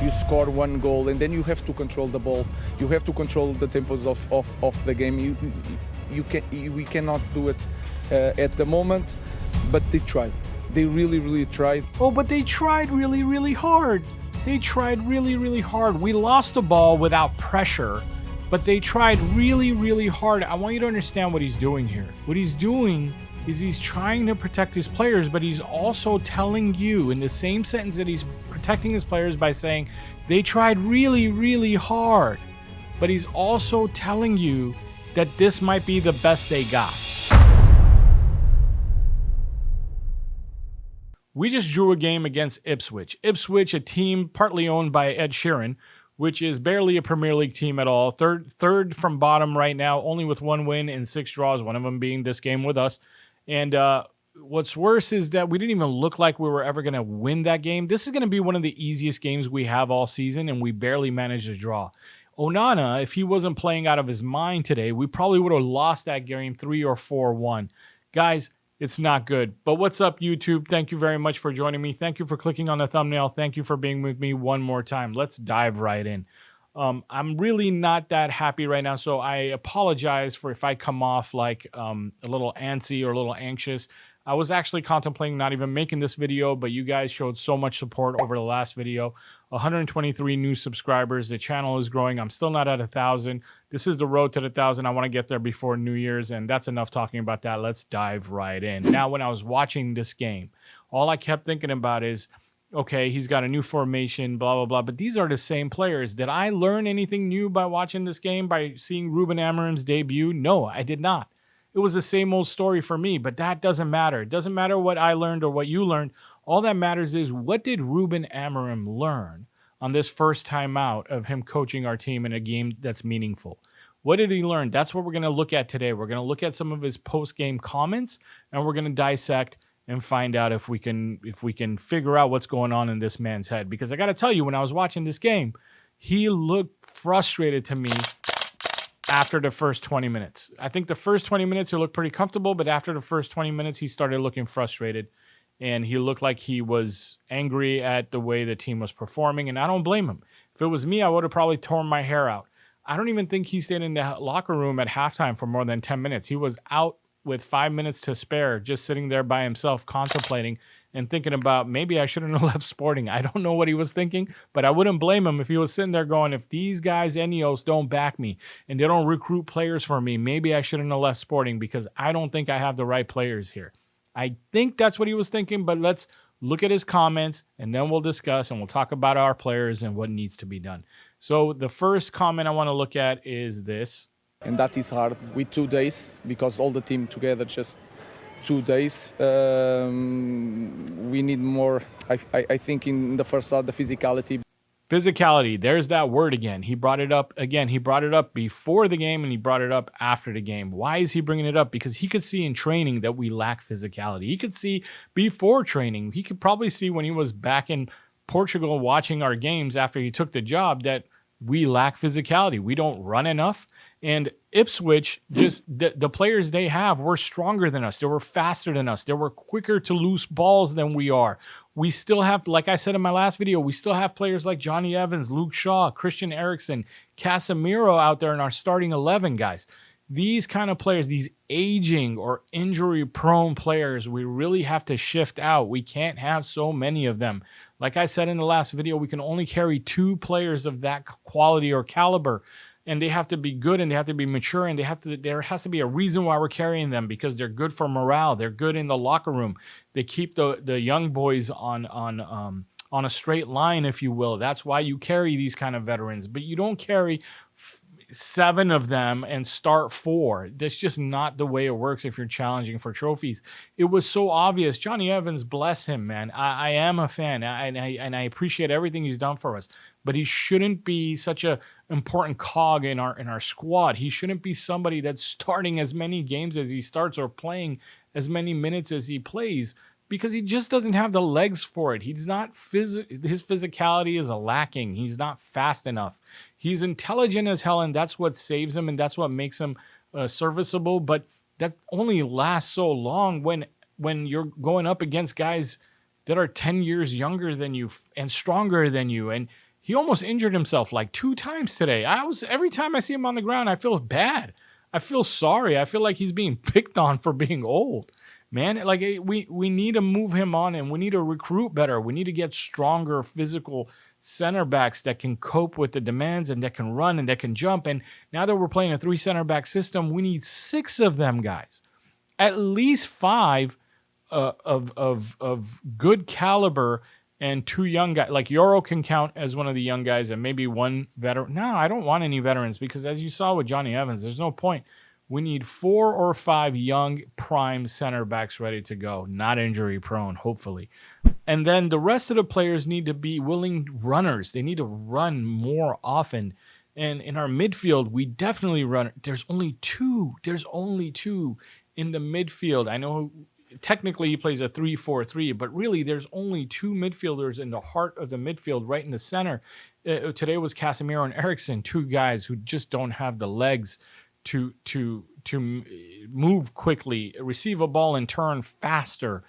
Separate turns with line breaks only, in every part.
you score one goal, and then you have to control the ball. You have to control the tempos of the game. We cannot do it at the moment, but they tried. They really tried.
Oh, but they tried really hard. They tried really hard. We lost the ball without pressure, but they tried really hard. I want you to understand what he's doing here. What he's doing is he's trying to protect his players, but he's also telling you in the same sentence that he's protecting his players by saying they tried really hard, but he's also telling you that this might be the best they got. We just drew a game against Ipswich. Ipswich, a team partly owned by Ed Sheeran, which is barely a Premier League team at all. Third from bottom right now, only with 1 win and 6 draws, one of them being this game with us. And what's worse is that we didn't even look like we were ever going to win that game. This is going to be one of the easiest games we have all season, and we barely managed to draw. Onana, if he wasn't playing out of his mind today, we probably would have lost that game 3 or 4-1. Guys, it's not good. But what's up, YouTube? Thank you very much for joining me. Thank you for clicking on the thumbnail. Thank you for being with me one more time. Let's dive right in. I'm really not that happy right now, so I apologize for if I come off like a little antsy or a little anxious. I was actually contemplating not even making this video, but you guys showed so much support over the last video. 123 new subscribers. The channel is growing. I'm still not at 1,000. This is the road to the 1,000. I want to get there before New Year's, and that's enough talking about that. Let's dive right in. Now, when I was watching this game, all I kept thinking about is, okay, he's got a new formation, blah, blah, blah. But these are the same players. Did I learn anything new by watching this game, by seeing Rubin Amorim's debut? No, I did not. It was the same old story for me, but that doesn't matter. It doesn't matter what I learned or what you learned. All that matters is, what did Rubin Amorim learn on this first time out of him coaching our team in a game that's meaningful? What did he learn? That's what we're going to look at today. We're going to look at some of his post-game comments, and we're going to dissect and find out if we can figure out what's going on in this man's head. Because I got to tell you, when I was watching this game, he looked frustrated to me after the first 20 minutes. I think the first 20 minutes he looked pretty comfortable, but after the first 20 minutes he started looking frustrated, and he looked like he was angry at the way the team was performing, and I don't blame him. If it was me, I would have probably torn my hair out. I don't even think he stayed in the locker room at halftime for more than 10 minutes. He was out with 5 minutes to spare, just sitting there by himself, contemplating and thinking about, maybe I shouldn't have left Sporting. I don't know what he was thinking, but I wouldn't blame him if he was sitting there going, if these guys, Ineos, don't back me and they don't recruit players for me, maybe I shouldn't have left Sporting because I don't think I have the right players here. I think that's what he was thinking, but let's look at his comments, and then we'll discuss and we'll talk about our players and what needs to be done. So the first comment I want to look at is this.
And that is hard with 2 days, because all the team together just 2 days. We need more, I think, in the first half, the physicality.
Physicality, there's that word again. He brought it up again. He brought it up before the game and he brought it up after the game. Why is he bringing it up? Because he could see in training that we lack physicality. He could see before training. He could probably see when he was back in Portugal watching our games after he took the job that we lack physicality. We don't run enough. And Ipswich, just the players they have were stronger than us. They were faster than us. They were quicker to loose balls than we are. We still have, like I said in my last video, we still have players like Johnny Evans, Luke Shaw, Christian Eriksen, Casemiro out there in our starting 11, guys. These kind of players, these aging or injury-prone players, we really have to shift out. We can't have so many of them. Like I said in the last video, we can only carry 2 players of that quality or caliber. And they have to be good, and they have to be mature, and there has to be a reason why we're carrying them, because they're good for morale. They're good in the locker room. They keep the young boys on a straight line, if you will. That's why you carry these kind of veterans. But you don't carry 7 of them and start 4. That's just not the way it works if you're challenging for trophies. It was so obvious. Johnny Evans, bless him, man. I am a fan, and I appreciate everything he's done for us. But he shouldn't be such a important cog in our squad. He shouldn't be somebody that's starting as many games as he starts or playing as many minutes as he plays, because he just doesn't have the legs for it. He's not his physicality is lacking. He's not fast enough. He's intelligent as hell, and that's what saves him, and that's what makes him serviceable. But that only lasts so long when you're going up against guys that are 10 years younger than you and stronger than you. And He almost injured himself like 2 times today. Every time I see him on the ground, I feel bad. I feel sorry. I feel like he's being picked on for being old. Man, like we need to move him on, and we need to recruit better. We need to get stronger physical center backs that can cope with the demands and that can run and that can jump. And now that we're playing a 3 center back system, we need 6 of them guys. At least 5 of good caliber, and 2 young guys. Like Yoro can count as one of the young guys, and maybe 1 veteran. No, I don't want any veterans, because as you saw with Johnny Evans, there's no point. We need 4 or 5 young prime center backs ready to go, not injury prone, hopefully. And then the rest of the players need to be willing runners. They need to run more often. And in our midfield, we definitely run. There's only 2. There's only 2 in the midfield. I know technically he plays a 3-4-3, but really there's only 2 midfielders in the heart of the midfield, right in the center. Today was Casemiro and Eriksen, 2 guys who just don't have the legs to move quickly, receive a ball and turn faster.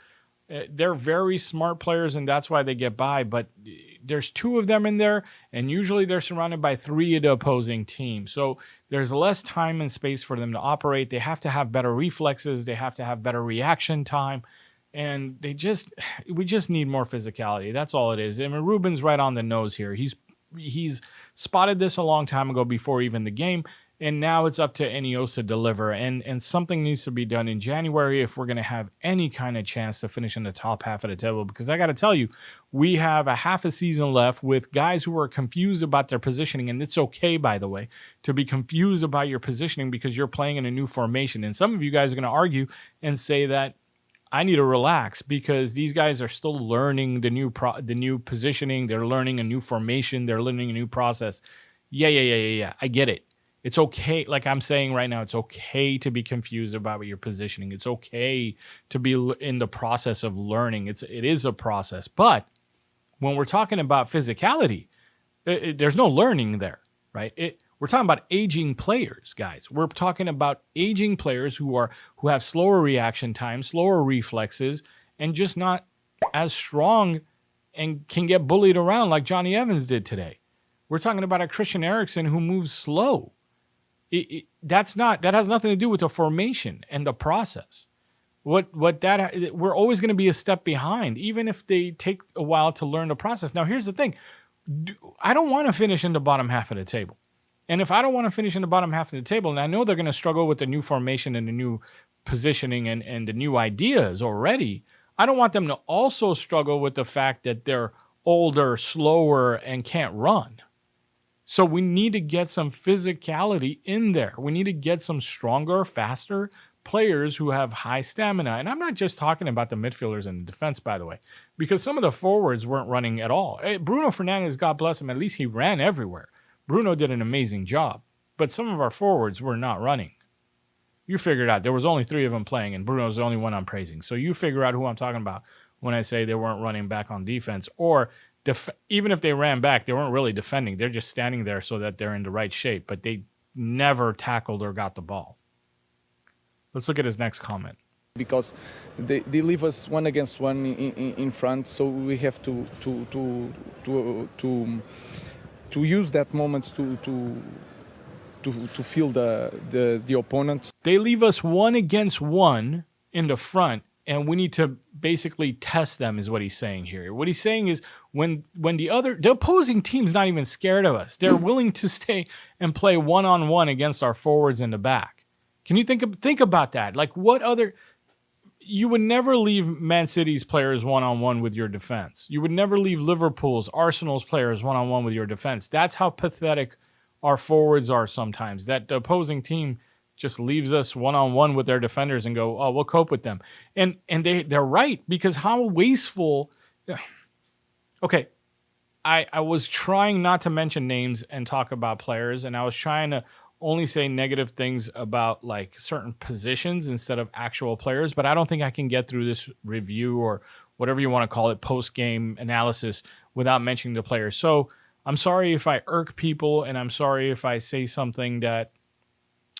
They're very smart players, and that's why they get by. But there's 2 of them in there, and usually they're surrounded by 3 of the opposing team. So there's less time and space for them to operate. They have to have better reflexes. They have to have better reaction time. And we just need more physicality. That's all it is. I mean, Rubin's right on the nose here. He's spotted this a long time ago, before even the game. And now it's up to Ineos to deliver. And something needs to be done in January if we're going to have any kind of chance to finish in the top half of the table. Because I got to tell you, we have a half a season left with guys who are confused about their positioning. And it's okay, by the way, to be confused about your positioning because you're playing in a new formation. And some of you guys are going to argue and say that I need to relax because these guys are still learning the new positioning. They're learning a new formation. They're learning a new process. Yeah. I get it. It's okay. Like I'm saying right now, it's okay to be confused about your positioning. It's okay to be in the process of learning. It is a process. But when we're talking about physicality, there's no learning there, right? We're talking about aging players, guys. We're talking about aging players who have slower reaction time, slower reflexes, and just not as strong and can get bullied around like Johnny Evans did today. We're talking about a Christian Eriksen who moves slow. That has nothing to do with the formation and the process. We're always going to be a step behind, even if they take a while to learn the process. Now, here's the thing. I don't want to finish in the bottom half of the table. And if I don't want to finish in the bottom half of the table, and I know they're going to struggle with the new formation and the new positioning and the new ideas already, I don't want them to also struggle with the fact that they're older, slower, and can't run. So we need to get some physicality in there. We need to get some stronger, faster players who have high stamina. And I'm not just talking about the midfielders and the defense, by the way, because some of the forwards weren't running at all. Bruno Fernandes, God bless him, at least he ran everywhere. Bruno did an amazing job. But some of our forwards were not running. You figure it out. There was only 3 of them playing, and Bruno's the only one I'm praising. So you figure out who I'm talking about when I say they weren't running back on defense, or even if they ran back, they weren't really defending. They're just standing there so that they're in the right shape, but they never tackled or got the ball. Let's look at his next comment.
Because they leave us 1 against 1 in front, so we have to use that moment to feel the opponent.
They leave us 1 against 1 in the front, and we need to basically test them, is what he's saying here. What he's saying is when the opposing team's not even scared of us, they're willing to stay and play 1-on-1 against our forwards in the back. Can you think about that? Like, what other... You would never leave Man City's players 1-on-1 with your defense. You would never leave Liverpool's, Arsenal's players 1-on-1 with your defense. That's how pathetic our forwards are sometimes, that the opposing team just leaves us 1-on-1 with their defenders and go, oh, we'll cope with them. And they're right, because how wasteful... Okay, I was trying not to mention names and talk about players, and I was trying to only say negative things about like certain positions instead of actual players, but I don't think I can get through this review or whatever you want to call it, post-game analysis, without mentioning the players. So I'm sorry if I irk people, and I'm sorry if I say something that,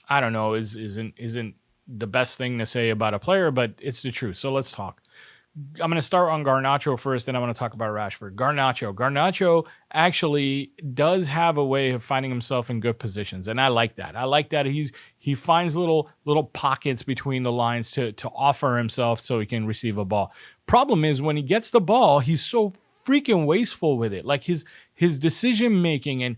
I don't know, isn't the best thing to say about a player, but it's the truth. So let's talk. I'm going to start on Garnacho first, then I'm going to talk about Rashford. Garnacho actually does have a way of finding himself in good positions, and I like that. I like that he finds little pockets between the lines to offer himself so he can receive a ball. Problem is when he gets the ball, he's so freaking wasteful with it. Like his decision making and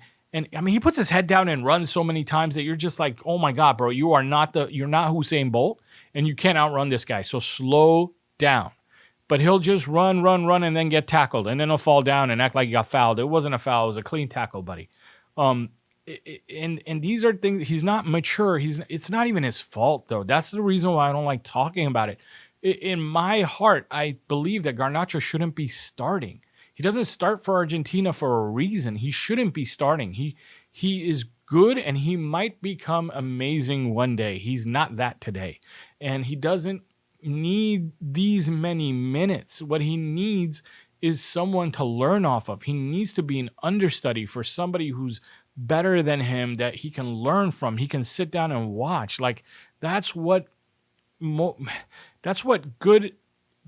I mean he puts his head down and runs so many times that you're just like, oh my God, bro, you're not Usain Bolt, and you can't outrun this guy. So slow down. But he'll just run, and then get tackled, and then he'll fall down and act like he got fouled. It wasn't a foul; it was a clean tackle, buddy. And these are things. He's not mature. It's not even his fault, though. That's the reason why I don't like talking about it. In my heart, I believe that Garnacho shouldn't be starting. He doesn't start for Argentina for a reason. He shouldn't be starting. He is good, and he might become amazing one day. He's not that today, and he doesn't need these many minutes. What he needs is someone to learn off of. He needs to be an understudy for somebody who's better than him that he can learn from. He can sit down and watch. Like that's what good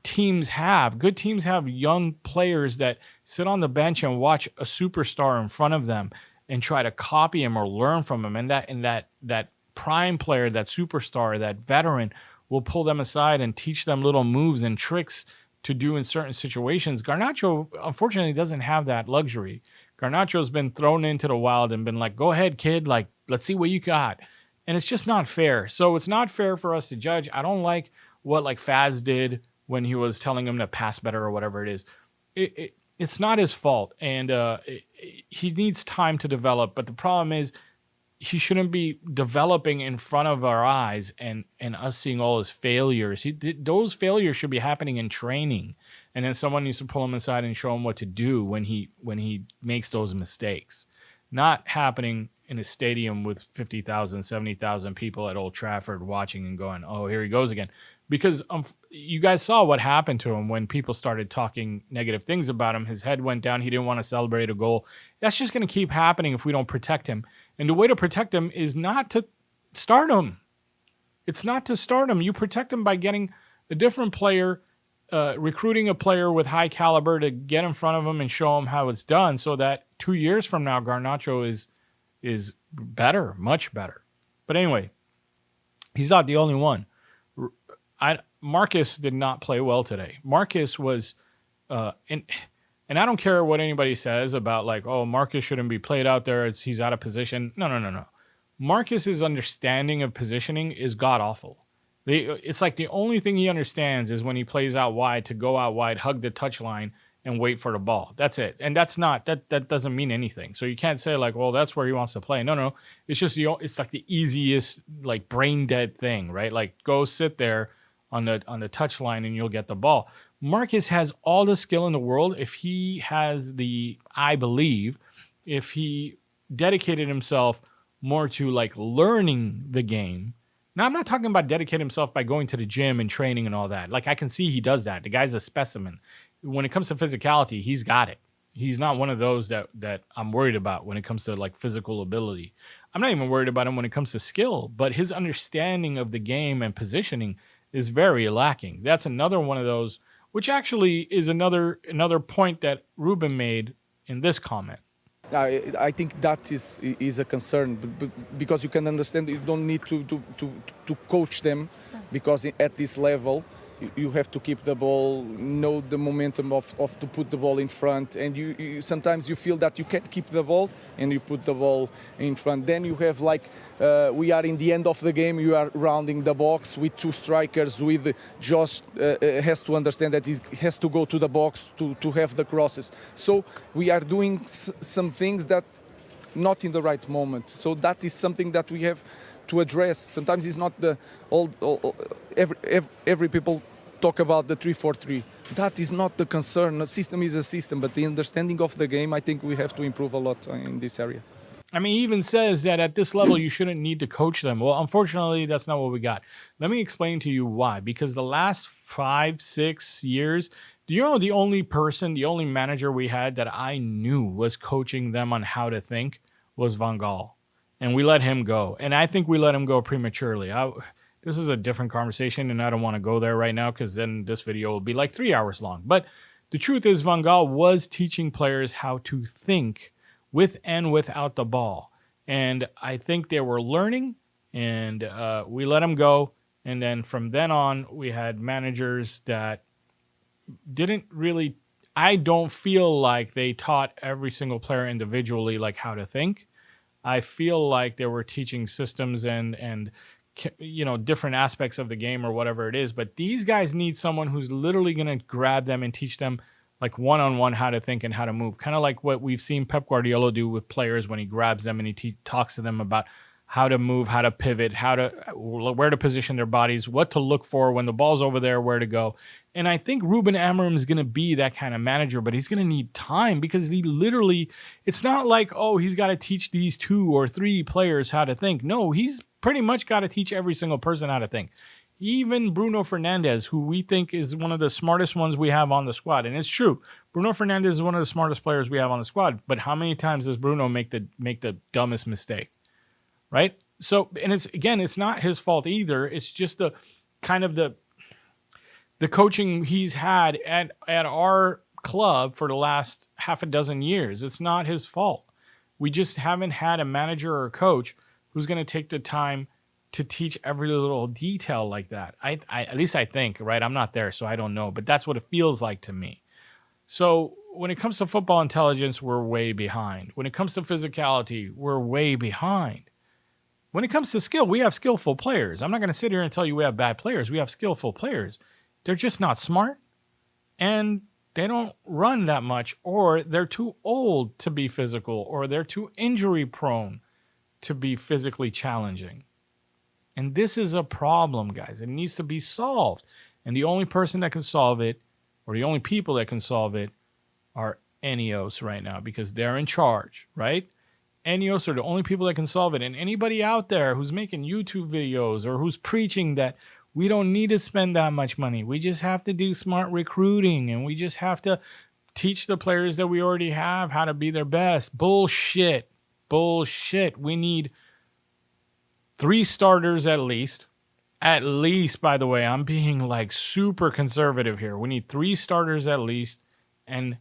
teams have. Good teams have young players that sit on the bench and watch a superstar in front of them and try to copy him or learn from him. And that prime player, that superstar, that veteran will pull them aside and teach them little moves and tricks to do in certain situations. Garnacho, unfortunately, doesn't have that luxury. Garnacho's been thrown into the wild and been like, go ahead, kid. Like, let's see what you got. And it's just not fair. So it's not fair for us to judge. I don't like what like Faz did when he was telling him to pass better or whatever it is. It's not his fault. And he needs time to develop. But the problem is, he shouldn't be developing in front of our eyes and us seeing all his failures. Those failures should be happening in training, and then someone needs to pull him aside and show him what to do when he makes those mistakes. Not happening in a stadium with 50,000, 70,000 people at Old Trafford watching and going, oh, here he goes again. Because you guys saw what happened to him when people started talking negative things about him. His head went down. He didn't want to celebrate a goal. That's just going to keep happening if we don't protect him. And the way to protect him is not to start him. It's not to start him. You protect him by getting a different player, recruiting a player with high caliber to get in front of him and show him how it's done so that 2 years from now, Garnacho is better, much better. But anyway, he's not the only one. Marcus did not play well today. Marcus was, and I don't care what anybody says about like, oh, Marcus shouldn't be played out there. He's out of position. No. Marcus's understanding of positioning is god awful. It's like the only thing he understands is when he plays out wide to go out wide, hug the touchline, and wait for the ball. That's it. And that doesn't mean anything. So you can't say like, well, that's where he wants to play. No. It's just it's like the easiest like brain dead thing, right? Like go sit there on the touchline and you'll get the ball. Marcus has all the skill in the world if he if he dedicated himself more to like learning the game. Now, I'm not talking about dedicate himself by going to the gym and training and all that. Like I can see he does that. The guy's a specimen. When it comes to physicality, he's got it. He's not one of those that I'm worried about when it comes to like physical ability. I'm not even worried about him when it comes to skill, but his understanding of the game and positioning is very lacking. That's another one of those, which actually is another point that Rubin made in this comment.
I think that is a concern because you can understand you don't need to coach them because at this level you have to keep the ball, know the momentum of to put the ball in front, and you sometimes you feel that you can't keep the ball and you put the ball in front. Then you have like we are in the end of the game, you are rounding the box with two strikers. With Josh has to understand that he has to go to the box to have the crosses. So we are doing some things that not in the right moment. So that is something that we have to address. Sometimes it's not the every people talk about the 3-4-3. That is not the concern. A system is a system, but the understanding of the game, I think we have to improve a lot in this area.
I mean, he even says that at this level, you shouldn't need to coach them. Well, unfortunately, that's not what we got. Let me explain to you why. Because the last 5-6 years, do you know the only manager we had that I knew was coaching them on how to think was Van Gaal. And we let him go. And I think we let him go prematurely. this is a different conversation, and I don't want to go there right now because then this video will be like 3 hours long. But the truth is, Van Gaal was teaching players how to think with and without the ball. And I think they were learning, and we let them go. And then from then on, we had managers that didn't really, I don't feel like they taught every single player individually like how to think. I feel like they were teaching systems and different aspects of the game or whatever it is. But these guys need someone who's literally going to grab them and teach them like one-on-one how to think and how to move. Kind of like what we've seen Pep Guardiola do with players when he grabs them and he talks to them about how to move, how to pivot, where to position their bodies, what to look for when the ball's over there, where to go. And I think Rubin Amorim is going to be that kind of manager, but he's going to need time because it's not like, oh, he's got to teach these 2 or 3 players how to think. No, he's pretty much got to teach every single person how to think. Even Bruno Fernandes, who we think is one of the smartest ones we have on the squad. And it's true. Bruno Fernandes is one of the smartest players we have on the squad. But how many times does Bruno make the dumbest mistake? Right? So, and it's not his fault either. It's just the kind of the coaching he's had at our club for the last half a dozen years. It's not his fault. We just haven't had a manager or a coach who's going to take the time to teach every little detail like that. I at least I think, right? I'm not there, so I don't know, but that's what it feels like to me. So when it comes to football intelligence, we're way behind. When it comes to physicality, we're way behind. When it comes to skill, we have skillful players. I'm not going to sit here and tell you we have bad players. We have skillful players. They're just not smart, and they don't run that much, or they're too old to be physical, or they're too injury prone to be physically challenging. And this is a problem, guys. It needs to be solved. And the only person that can solve it, or the only people that can solve it, are Ineos right now, because they're in charge, right? Ineos are the only people that can solve it. And anybody out there who's making YouTube videos or who's preaching that we don't need to spend that much money, we just have to do smart recruiting, and we just have to teach the players that we already have how to be their best. Bullshit. Bullshit. We need 3 starters at least. At least, by the way, I'm being like super conservative here. We need 3 starters at least and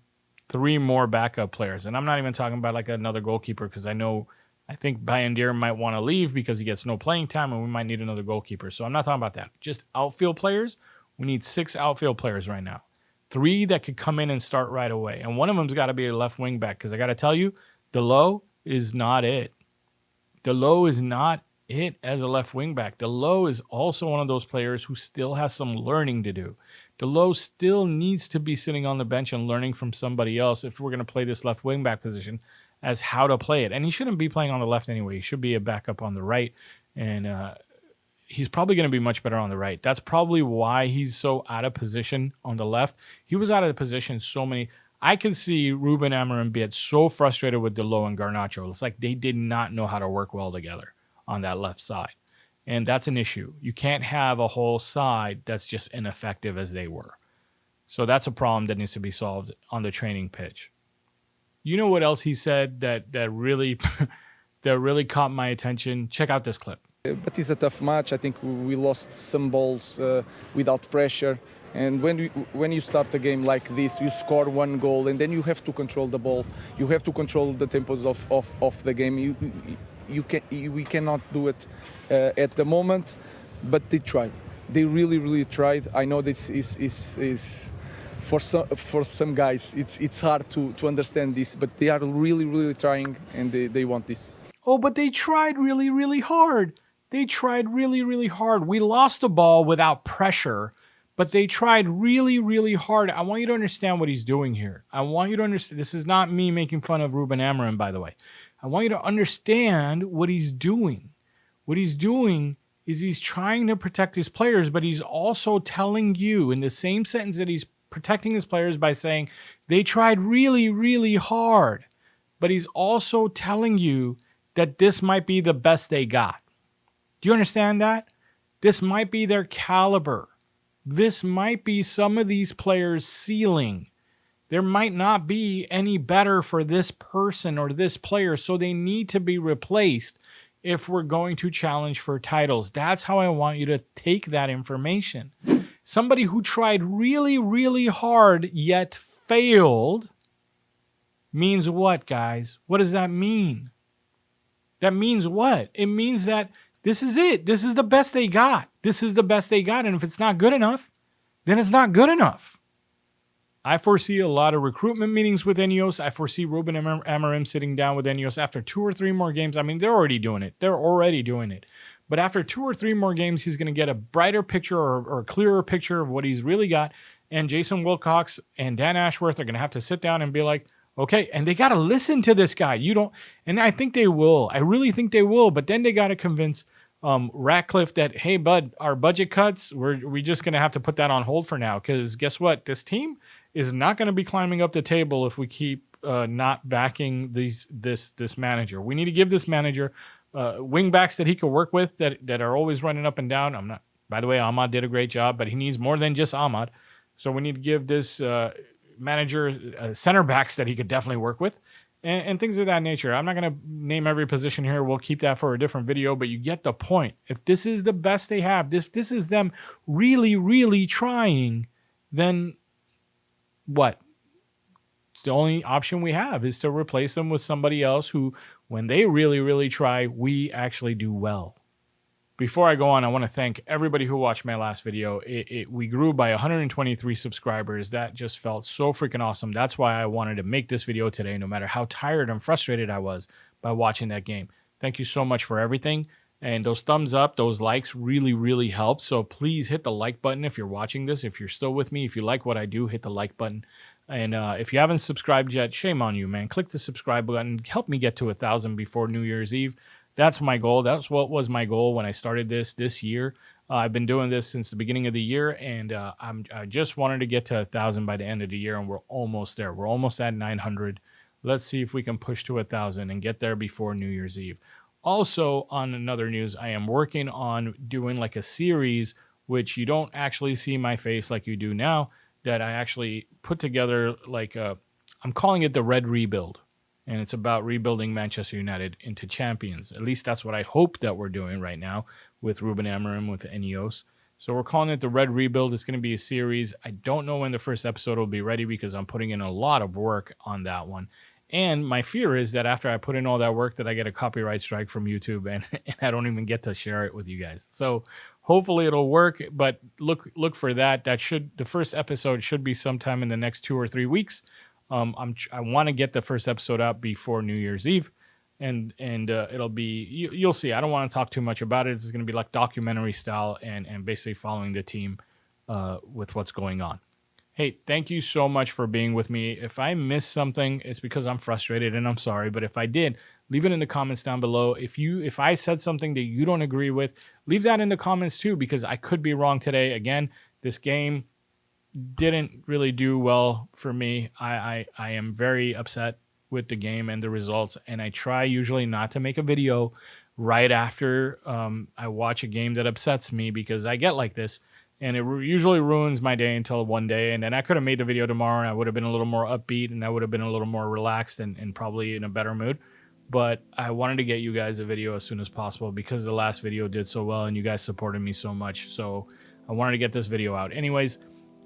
3 more backup players. And I'm not even talking about like another goalkeeper, because I think Bayendir might want to leave because he gets no playing time, and we might need another goalkeeper. So I'm not talking about that. Just outfield players. We need 6 outfield players right now. 3 that could come in and start right away. And one of them's got to be a left wing back, because I got to tell you, Diallo is not it. Diallo is not it as a left wing back. Diallo is also one of those players who still has some learning to do. Diallo still needs to be sitting on the bench and learning from somebody else if we're going to play this left wing back position, as how to play it. And he shouldn't be playing on the left anyway. He should be a backup on the right. And he's probably going to be much better on the right. That's probably why he's so out of position on the left. He was out of position I can see Rubin Amorim get so frustrated with Diallo and Garnacho. It's like they did not know how to work well together on that left side. And that's an issue. You can't have a whole side that's just ineffective as they were. So that's a problem that needs to be solved on the training pitch. You know what else he said that really that really caught my attention? Check out this clip.
But it's a tough match. I think we lost some balls without pressure. And when you start a game like this, you score 1 goal, and then you have to control the ball. You have to control the tempos of the game. We cannot do it at the moment, but they tried. They really tried. I know this is for some guys it's hard to understand this, but they are really trying, and they want this.
Oh, but they tried really hard. They tried really hard. We lost the ball without pressure, but they tried really hard. I want you to understand what he's doing here. I want you to understand. This is not me making fun of Rubin Amorim, by the way. I want you to understand what he's doing. What he's doing is he's trying to protect his players, but he's also telling you in the same sentence that he's protecting his players by saying they tried really hard, but he's also telling you that this might be the best they got. Do you understand that? This might be their caliber. This might be some of these players' ceiling. There might not be any better for this person or this player, so they need to be replaced if we're going to challenge for titles. That's how I want you to take that information. Somebody who tried really, really hard yet failed means what, guys? What does that mean? That means what? It means that this is it. This is the best they got. This is the best they got. And if it's not good enough, then it's not good enough. I foresee a lot of recruitment meetings with Ineos. I foresee Rubin Amorim sitting down with Ineos after 2 or 3 more games. I mean, they're already doing it. But after 2 or 3 more games, he's going to get a brighter picture or a clearer picture of what he's really got. And Jason Wilcox and Dan Ashworth are going to have to sit down and be like, okay, and they got to listen to this guy. And I think they will. I really think they will. But then they got to convince Ratcliffe that, hey, bud, our budget cuts, we're just going to have to put that on hold for now. Because guess what? This team is not going to be climbing up the table if we keep not backing this manager. We need to give this manager wing backs that he could work with that are always running up and down. By the way, Amad did a great job, but he needs more than just Amad. So we need to give this manager center backs that he could definitely work with and things of that nature. I'm not going to name every position here. We'll keep that for a different video, but you get the point. If this is the best they have, this is them really, really trying, then what? It's the only option we have is to replace them with somebody else who, when they really, really try, we actually do well. Before I go on, I want to thank everybody who watched my last video. We grew by 123 subscribers. That just felt so freaking awesome. That's why I wanted to make this video today, no matter how tired and frustrated I was by watching that game. Thank you so much for everything. And those thumbs up, those likes really, really help. So please hit the like button if you're watching this. If you're still with me, if you like what I do, hit the like button. And if you haven't subscribed yet, shame on you, man. Click the subscribe button. Help me get to 1,000 before New Year's Eve. That's my goal. That's what was my goal when I started this year. I've been doing this since the beginning of the year, and I just wanted to get to 1,000 by the end of the year, and we're almost there. We're almost at 900. Let's see if we can push to 1,000 and get there before New Year's Eve. Also, on another news, I am working on doing like a series, which you don't actually see my face like you do now, that I actually put together like I'm calling it the Red Rebuild. And it's about rebuilding Manchester United into champions. At least that's what I hope that we're doing right now with Rubin Amorim, with Ineos. So we're calling it the Red Rebuild. It's going to be a series. I don't know when the first episode will be ready because I'm putting in a lot of work on that one. And my fear is that after I put in all that work that I get a copyright strike from YouTube and I don't even get to share it with you guys. So hopefully it'll work, but look for that. The first episode should be sometime in the next 2 or 3 weeks. I want to get the first episode out before New Year's Eve, and it'll be you'll see. I don't want to talk too much about it. It's going to be like documentary style and basically following the team with what's going on. Hey, thank you so much for being with me. If I missed something, it's because I'm frustrated and I'm sorry. But if I did, leave it in the comments down below. If I said something that you don't agree with, leave that in the comments too, because I could be wrong today. Again, this game didn't really do well for me. I am very upset with the game and the results, and I try usually not to make a video right after I watch a game that upsets me, because I get like this and it usually ruins my day until one day, and then I could have made the video tomorrow and I would have been a little more upbeat and I would have been a little more relaxed and probably in a better mood. But I wanted to get you guys a video as soon as possible because the last video did so well and you guys supported me so much, so I wanted to get this video out. Anyways,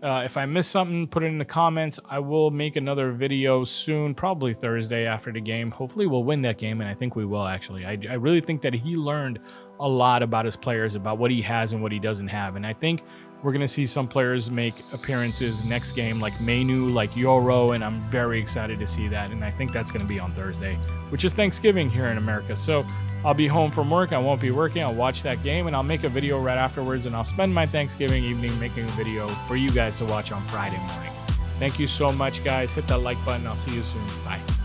if I missed something, put it in the comments. I will make another video soon, probably Thursday after the game. Hopefully we'll win that game, and I think we will, actually. I really think that he learned a lot about his players, about what he has and what he doesn't have. And I think we're going to see some players make appearances next game, like Mainu, like Yoro, and I'm very excited to see that. And I think that's going to be on Thursday, which is Thanksgiving here in America. So I'll be home from work. I won't be working. I'll watch that game, and I'll make a video right afterwards, and I'll spend my Thanksgiving evening making a video for you guys to watch on Friday morning. Thank you so much, guys. Hit that like button. I'll see you soon. Bye.